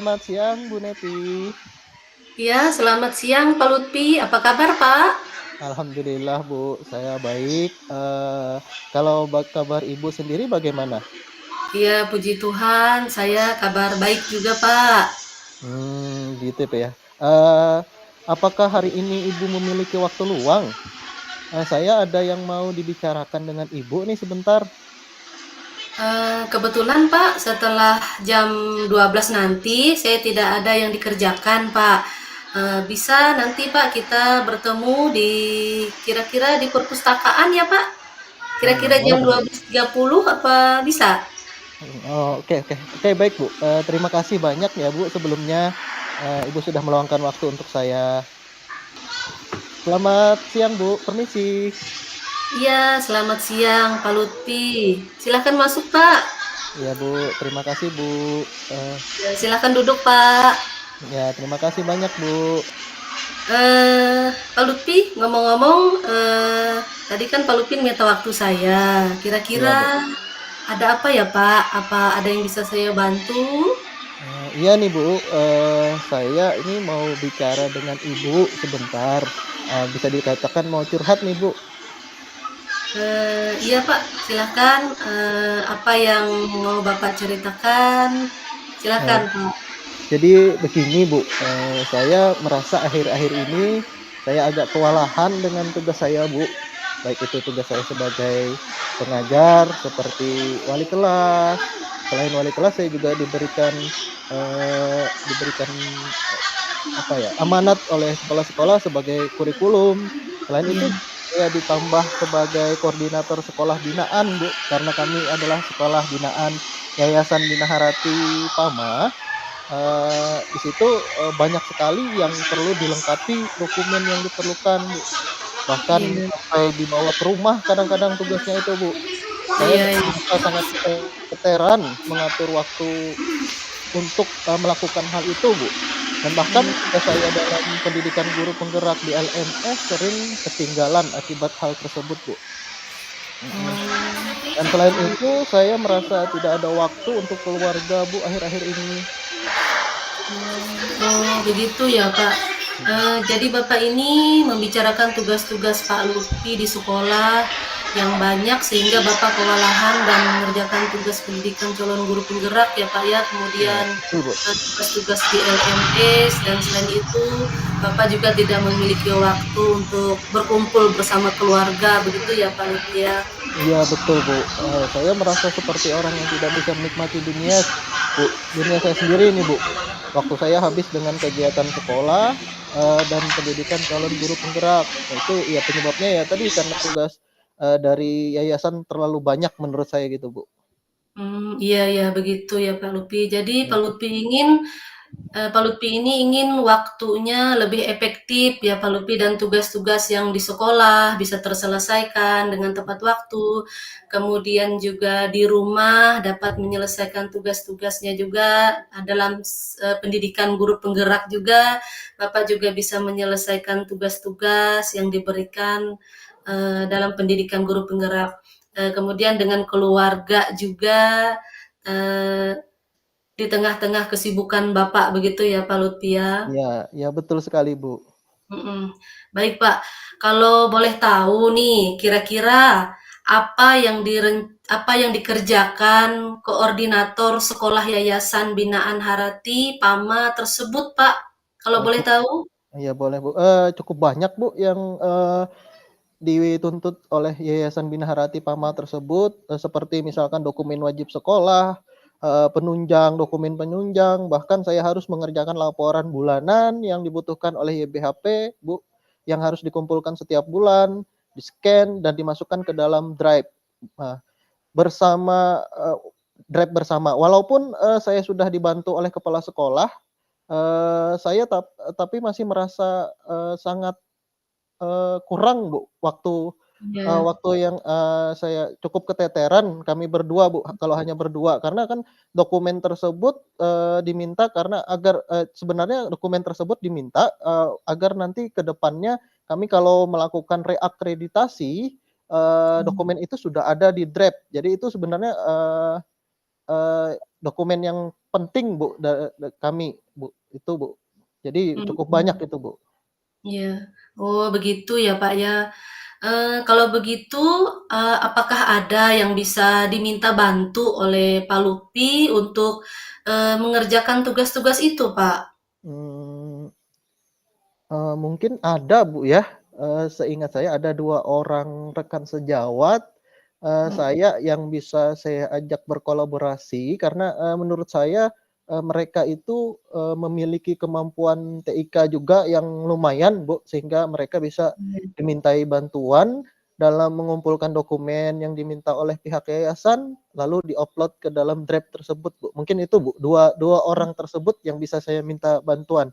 selamat siang Bu Neti. Ya, selamat siang Pak Lutfi. Apa kabar Pak? Alhamdulillah Bu, saya baik. Kalau kabar Ibu sendiri bagaimana? Ya, puji Tuhan, saya kabar baik juga Pak. Gitu Pak ya. Eee, apakah hari ini Ibu memiliki waktu luang? Saya ada yang mau dibicarakan dengan Ibu nih sebentar. Kebetulan Pak, setelah jam 12 nanti saya tidak ada yang dikerjakan Pak. Bisa nanti Pak kita bertemu di kira-kira di perpustakaan ya Pak? Kira-kira Boleh jam Bu. 12.30 apa bisa? Oh, oke oke. Oke, baik Bu. Terima kasih banyak ya Bu sebelumnya, Ibu sudah meluangkan waktu untuk saya. Selamat siang Bu, permisi. Iya, selamat siang Pak Lutfi. Silahkan masuk Pak. Iya Bu, terima kasih Bu. Eee, Ya, silahkan duduk Pak. ya terima kasih banyak Bu. Pak Lutfi, ngomong-ngomong, tadi kan Pak Lutfi minta waktu saya. Iya Bu. Kira-kira ada apa ya Pak? Apa ada yang bisa saya bantu? Iya nih Bu, saya ini mau bicara dengan Ibu sebentar, bisa dikatakan mau curhat nih Bu. Iya Pak, silahkan. Apa yang mau Bapak ceritakan? Eee, Silahkan Pak. jadi begini Bu, saya merasa akhir-akhir ini saya agak kewalahan dengan tugas saya Bu, baik itu tugas saya sebagai pengajar seperti wali kelas, selain wali kelas saya juga diberikan, apa ya, amanat oleh kepala sekolah sebagai kurikulum. Selain itu Iya. saya ditambah sebagai koordinator sekolah binaan, Bu, karena kami adalah sekolah binaan Yayasan Bina Harati PAMA. Di situ, banyak sekali yang perlu dilengkapi dokumen yang diperlukan, Bu. Bahkan Iya. sampai dibawa ke rumah kadang-kadang tugasnya itu, Bu. Saya Iya, iya. merasa sangat keteteran mengatur waktu untuk, melakukan hal itu, Bu. Dan bahkan tugas saya dalam pendidikan guru penggerak di LMS sering ketinggalan akibat hal tersebut, Bu. Mhm. Dan selain itu saya merasa tidak ada waktu untuk keluarga, Bu, akhir-akhir ini. Oh, begitu ya, Pak. Mhm. Jadi Bapak ini membicarakan tugas-tugas Pak Lutfi di sekolah yang banyak sehingga Bapak kewalahan dan mengerjakan tugas pendidikan calon guru penggerak ya, Pak ya. Iya, Kemudian betul, Bu. tugas-tugas di LMS dan selain itu Bapak juga tidak memiliki waktu untuk berkumpul bersama keluarga, begitu ya, Pak Lutfi ya. Iya betul, Bu, saya merasa seperti orang yang tidak bisa menikmati dunia, Bu, dunia saya sendiri nih, Bu. Waktu saya habis dengan kegiatan sekolah, dan pendidikan calon guru penggerak. Nah itu ya penyebabnya ya tadi karena tugas, dari yayasan terlalu banyak menurut saya gitu, Bu. Iya ya, begitu ya, Pak Lutfi. Jadi Pak Iya Lutfi ingin Pak Lutfi ini ingin waktunya lebih efektif ya Pak Lutfi dan tugas-tugas yang di sekolah bisa terselesaikan dengan tepat waktu. Kemudian juga di rumah dapat menyelesaikan tugas-tugasnya juga dalam pendidikan guru penggerak juga. Bapak juga bisa menyelesaikan tugas-tugas yang diberikan dalam pendidikan guru penggerak. Kemudian dengan keluarga juga eh, di tengah-tengah kesibukan Bapak begitu ya Pak Lutfi ya? iya iya betul sekali, Bu. Mhm. Baik Pak, kalau boleh tahu nih kira-kira apa yang dikerjakan koordinator sekolah Yayasan Binaan Harati PAMA tersebut Pak? Kalau Oh boleh tahu? iya boleh, Bu, cukup banyak, Bu, yang, dituntut oleh Yayasan Bina Harati PAMA tersebut, seperti misalkan dokumen wajib sekolah, penunjang, dokumen penunjang, bahkan saya harus mengerjakan laporan bulanan yang dibutuhkan oleh YBHP, Bu, yang harus dikumpulkan setiap bulan, di-scan dan dimasukkan ke dalam drive. Nah, bersama, drive bersama. Walaupun, saya sudah dibantu oleh kepala sekolah, saya tapi masih merasa, sangat kurang Bu, Iya. waktu yang, saya cukup keteteran kami berdua Bu, kalau hanya berdua. Karena kan dokumen tersebut, diminta karena agar sebenarnya dokumen tersebut diminta, agar nanti ke depannya kami kalau melakukan reakreditasi, dokumen itu sudah ada di draft. Jadi itu sebenarnya, dokumen yang penting, Bu, kami, Bu, itu, Bu. Jadi cukup banyak Mhm, itu, Bu. iya. Oh begitu ya, Pak, ya. Kalau begitu, apakah ada yang bisa diminta bantu oleh Pak Lutfi untuk, mengerjakan tugas-tugas itu, Pak? Mmm, mungkin ada, Bu, ya, seingat saya ada 2 orang rekan sejawat, Mhm, saya yang bisa saya ajak berkolaborasi karena, menurut saya, mereka itu, memiliki kemampuan TIK juga yang lumayan, Bu, sehingga mereka bisa iya. dimintai bantuan dalam mengumpulkan dokumen yang diminta oleh pihak yayasan, lalu di-upload ke dalam Drive tersebut, Bu. Mungkin itu, Bu, dua orang tersebut yang bisa saya minta bantuan.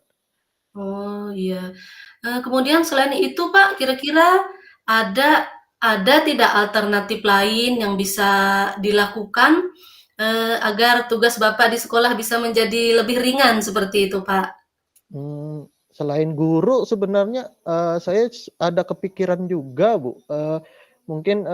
Oh, iya. Kemudian selain itu, Pak, kira-kira ada ada tidak alternatif lain yang bisa dilakukan, agar tugas Bapak di sekolah bisa menjadi lebih ringan seperti itu, Pak? Selain guru sebenarnya, saya ada kepikiran juga, Bu, mungkin,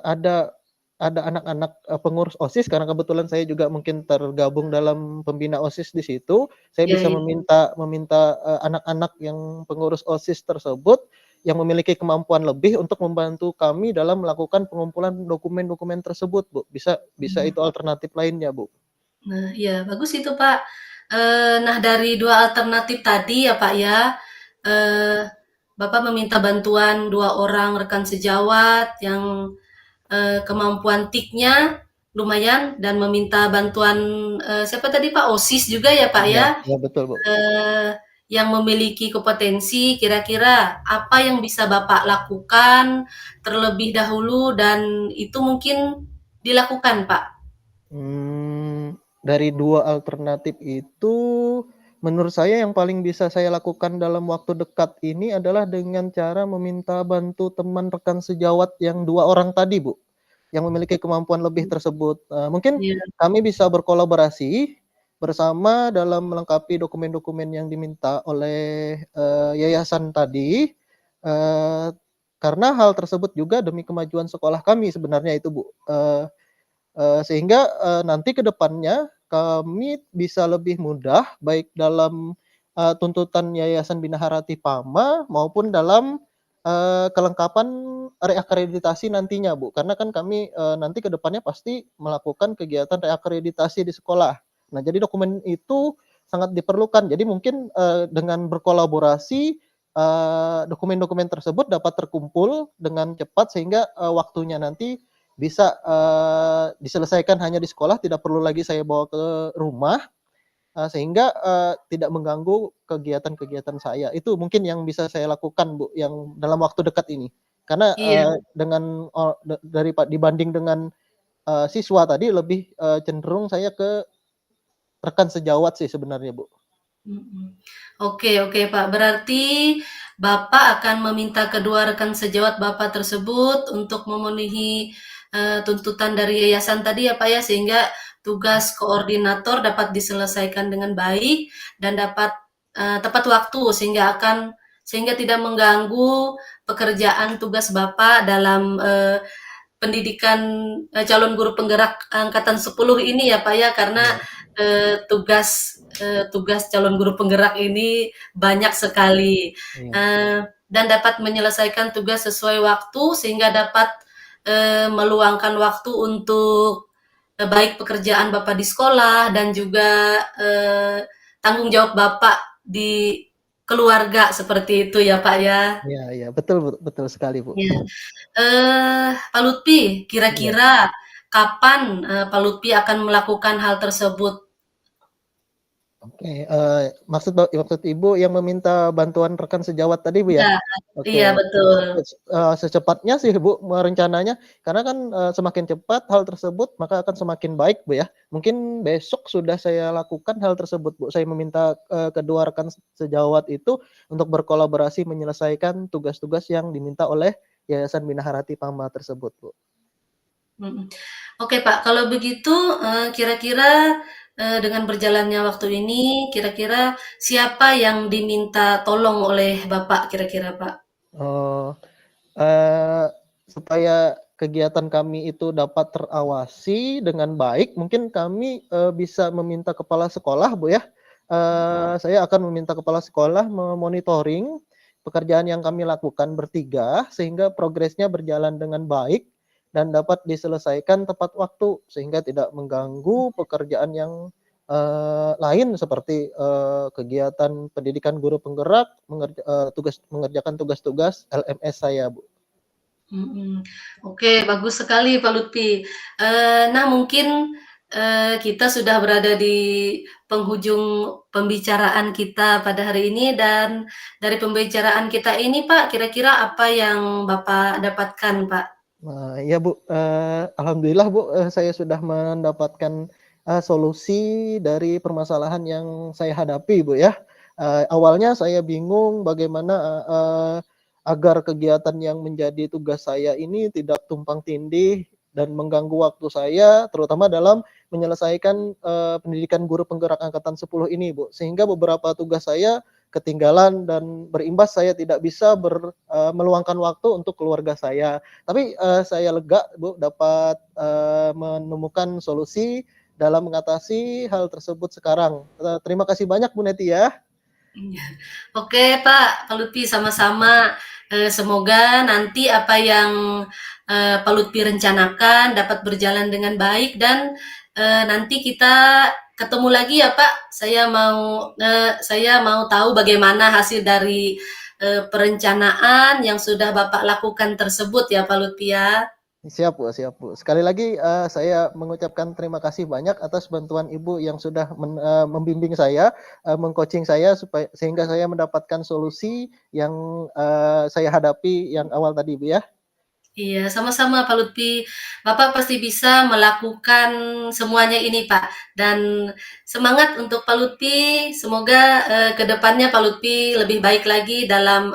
ada anak-anak, pengurus OSIS karena kebetulan saya juga mungkin tergabung dalam pembina OSIS di situ, saya Iya bisa iya. meminta meminta, anak-anak yang pengurus OSIS tersebut, yang memiliki kemampuan lebih untuk membantu kami dalam melakukan pengumpulan dokumen-dokumen tersebut, Bu. Bisa bisa Mmm. itu alternatif lainnya, Bu. Nah, iya bagus itu, Pak. Nah dari 2 alternatif tadi ya, Pak, ya, eee, Bapak meminta bantuan 2 orang rekan sejawat yang kemampuan TIK-nya lumayan dan meminta bantuan, siapa tadi Pak, OSIS juga ya Pak Iya ya, iya betul, Bu. yang memiliki kompetensi, kira-kira apa yang bisa Bapak lakukan terlebih dahulu dan itu mungkin dilakukan Pak? Dari 2 alternatif itu, menurut saya yang paling bisa saya lakukan dalam waktu dekat ini adalah dengan cara meminta bantu teman rekan sejawat yang 2 orang tadi, Bu, yang memiliki kemampuan lebih tersebut. Mungkin Iya kami bisa berkolaborasi bersama dalam melengkapi dokumen-dokumen yang diminta oleh, yayasan tadi, eee, karena hal tersebut juga demi kemajuan sekolah kami sebenarnya itu, Bu, sehingga, nanti ke depannya kami bisa lebih mudah baik dalam, tuntutan Yayasan Bina Harati Pama maupun dalam, kelengkapan reakreditasi nantinya, Bu. Karena kan kami, nanti ke depannya pasti melakukan kegiatan reakreditasi di sekolah. Nah, jadi dokumen itu sangat diperlukan. Jadi mungkin, dengan berkolaborasi, dokumen-dokumen tersebut dapat terkumpul dengan cepat sehingga, waktunya nanti bisa, diselesaikan hanya di sekolah, tidak perlu lagi saya bawa ke rumah, sehingga, tidak mengganggu kegiatan-kegiatan saya. Itu mungkin yang bisa saya lakukan, Bu, yang dalam waktu dekat ini. Karena, iya, dengan, dibanding dengan, siswa tadi lebih, cenderung saya ke rekan sejawat sih sebenarnya, Bu. mhm. Oke oke Pak, berarti Bapak akan meminta kedua rekan sejawat Bapak tersebut untuk memenuhi, tuntutan dari yayasan tadi ya Pak ya, sehingga tugas koordinator dapat diselesaikan dengan baik dan dapat, tepat waktu sehingga tidak mengganggu pekerjaan tugas Bapak dalam, pendidikan, calon guru penggerak angkatan 10 ini ya Pak ya, karena, Iya tugas calon guru penggerak ini banyak sekali, iya dan dapat menyelesaikan tugas sesuai waktu sehingga dapat, meluangkan waktu untuk, baik pekerjaan Bapak di sekolah dan juga, tanggung jawab Bapak di keluarga, seperti itu ya Pak ya? iya iya, betul, Bu, betul sekali, Bu. Iya. Pak Lutfi, Iya. kira-kira kapan, Pak Lutfi akan melakukan hal tersebut? Oke, maksud Ibu yang meminta bantuan rekan sejawat tadi, Bu, ya? Iya iya Oke, betul. secepatnya sih, Bu, rencananya, karena kan, semakin cepat hal tersebut, maka akan semakin baik, Bu, ya. Mungkin besok sudah saya lakukan hal tersebut, Bu. Saya meminta, kedua rekan sejawat itu untuk berkolaborasi menyelesaikan tugas-tugas yang diminta oleh Yayasan Bina Harati Pama tersebut, Bu. Mhm. Oke Pak, kalau begitu, kira-kira, dengan berjalannya waktu ini, kira-kira siapa yang diminta tolong oleh Bapak kira-kira, Pak? Oh, eee, supaya kegiatan kami itu dapat terawasi dengan baik, mungkin kami, bisa meminta kepala sekolah, Bu, ya. Saya akan meminta kepala sekolah memonitoring pekerjaan yang kami lakukan bertiga, sehingga progresnya berjalan dengan baik dan dapat diselesaikan tepat waktu, sehingga tidak mengganggu pekerjaan yang, lain seperti, kegiatan pendidikan guru penggerak, mengerjakan tugas-tugas LMS saya, Bu. Mhm. Oke, bagus sekali Pak Lutfi. Nah mungkin, kita sudah berada di penghujung pembicaraan kita pada hari ini dan dari pembicaraan kita ini Pak, kira-kira apa yang Bapak dapatkan, Pak? Nah, iya Bu, alhamdulillah Bu, saya sudah mendapatkan, solusi dari permasalahan yang saya hadapi Bu ya. Awalnya saya bingung bagaimana, agar kegiatan yang menjadi tugas saya ini tidak tumpang tindih dan mengganggu waktu saya, terutama dalam menyelesaikan, pendidikan guru penggerak angkatan 10 ini Bu. Sehingga beberapa tugas saya ketinggalan dan berimbas saya tidak bisa meluangkan waktu untuk keluarga saya. Tapi, saya lega Bu dapat, menemukan solusi dalam mengatasi hal tersebut sekarang. Terima kasih banyak Bu Neti ya. Iya. Oke Pak Lutfi, sama-sama. Semoga nanti apa yang Pak Lutfi rencanakan dapat berjalan dengan baik dan nanti kita ketemu lagi ya Pak. Saya mau tahu bagaimana hasil dari perencanaan yang sudah Bapak lakukan tersebut ya Pak Lutfi ya. Siap Bu, siap Bu. Sekali lagi, saya mengucapkan terima kasih banyak atas bantuan Ibu yang sudah membimbing saya, meng-coaching saya sehingga saya mendapatkan solusi yang, saya hadapi yang awal tadi Bu ya. Iya, sama-sama Pak Lutfi. Bapak pasti bisa melakukan semuanya ini, Pak. Dan semangat untuk Pak Lutfi. Semoga ke depannya Pak Lutfi lebih baik lagi dalam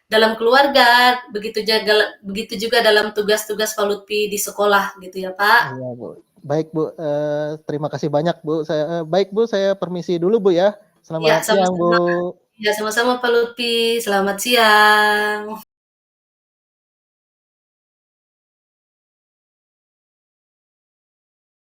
dalam keluarga, begitu juga dalam tugas-tugas Pak Lutfi di sekolah, gitu ya, Pak. Iya Bu. Baik Bu, terima kasih banyak Bu. Baik Bu, saya permisi dulu Bu ya. Iya, Selamat siang Bu. sama-sama. Iya, sama-sama Pak Lutfi. Selamat siang.